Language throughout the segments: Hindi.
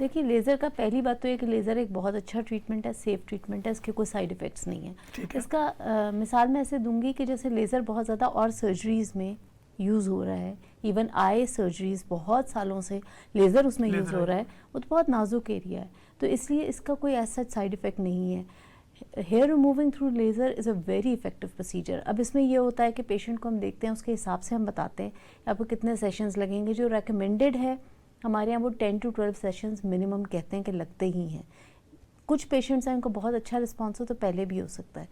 देखिए, लेज़र का पहली बात तो ये कि लेज़र एक बहुत अच्छा ट्रीटमेंट है, सेफ़ ट्रीटमेंट है, इसके कोई साइड इफ़ेक्ट्स नहीं है। इसका मिसाल मैं ऐसे दूँगी कि जैसे लेज़र बहुत ज़्यादा और सर्जरीज़ में यूज़ हो रहा है, इवन आई सर्जरीज़ बहुत सालों से लेज़र उसमें यूज़ हो रहा है, वो तो बहुत नाज़ुक एरिया है, तो इसलिए इसका कोई ऐसा साइड इफ़ेक्ट नहीं है। Hair removing through laser is a very effective procedure. अब इसमें ये होता है कि पेशेंट को हम देखते हैं, उसके हिसाब से हम बताते हैं आपको कितने सेशंस लगेंगे। जो रेकमेंडेड है हमारे यहाँ वो 10 to 12 सेशंस मिनिमम कहते हैं कि लगते ही हैं। कुछ पेशेंट्स हैं उनको बहुत अच्छा रिस्पॉन्स हो तो पहले भी हो सकता है।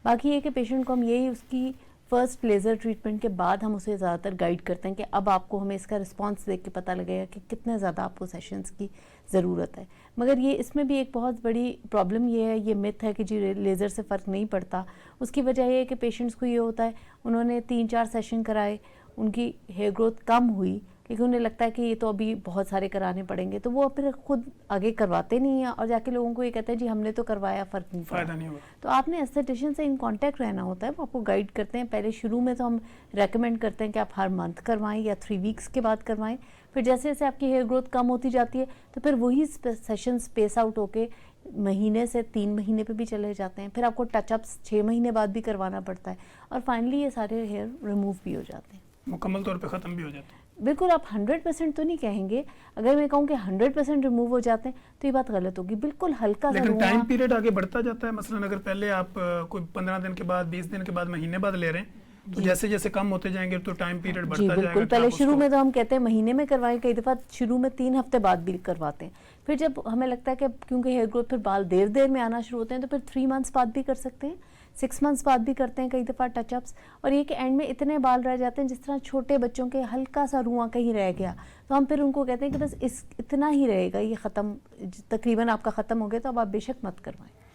बाकी ये कि पेशेंट को हम यही उसकी फर्स्ट लेज़र ट्रीटमेंट के बाद हम उसे ज़्यादातर गाइड करते हैं कि अब आपको हमें इसका रिस्पॉन्स देख के पता लगेगा कि कितने ज़्यादा आपको सेशंस की ज़रूरत है। मगर ये इसमें भी एक बहुत बड़ी प्रॉब्लम ये है, ये मिथ है कि जी लेज़र से फ़र्क नहीं पड़ता। उसकी वजह ये है कि पेशेंट्स को ये होता है, उन्होंने 3-4 सेशन कराए, उनकी हेयर ग्रोथ कम हुई, लेकिन उन्हें लगता है कि ये तो अभी बहुत सारे कराने पड़ेंगे, तो वो फिर खुद आगे करवाते नहीं हैं और जाके लोगों को ये कहते हैं जी हमने तो करवाया, फ़र्क नहीं पड़ा। फ़ायदा नहीं हुआ। तो आपने एस्थेटिशियन से इन कांटेक्ट रहना होता है, वो आपको गाइड करते हैं। पहले शुरू में तो हम रेकमेंड करते हैं कि आप हर मंथ करवाएं या 3 वीक्स के बाद करवाएं। फिर जैसे जैसे आपकी हेयर ग्रोथ कम होती जाती है तो फिर वही सेशन स्पेस आउट होके महीने से 3 महीने पे भी चले जाते हैं। फिर आपको टचअप्स 6 महीने बाद भी करवाना पड़ता है और फाइनली ये सारे हेयर रिमूव भी हो जाते हैं, मुकम्मल तौर पे ख़त्म भी हो जाता है। बिल्कुल। आप 100% तो नहीं कहेंगे। अगर मैं कहूँ कि 100% रिमूव हो जाते हैं तो ये बात गलत होगी। बिल्कुल हल्का सा लेकिन टाइम पीरियड आगे बढ़ता जाता है। मसलन अगर पहले आप कोई 15 दिन के बाद, 20 दिन के बाद, महीने बाद ले रहे हैं, तो जैसे जैसे कम होते जाएंगे तो टाइम पीरियड बढ़ता जी जाएगा। बिल्कुल। पहले शुरू में तो हम कहते हैं महीने में करवाएं, कई दफ़ा शुरू में 3 हफ्ते बाद भी करवाते हैं। फिर जब हमें लगता है कि क्योंकि हेयर ग्रोथ फिर बाल देर देर में आना शुरू होते हैं तो फिर 3 मंथ्स बाद भी कर सकते हैं, 6 मंथ्स बाद भी करते हैं कई दफ़ा टचअप्स। और ये कि एंड में इतने बाल रह जाते हैं जिस तरह छोटे बच्चों के हल्का सा रुआं कहीं रह गया, तो हम फिर उनको कहते हैं कि बस इतना ही रहेगा, ये ख़त्म, तकरीबन आपका ख़त्म हो गया तो अब आप बेशक मत करवाएं।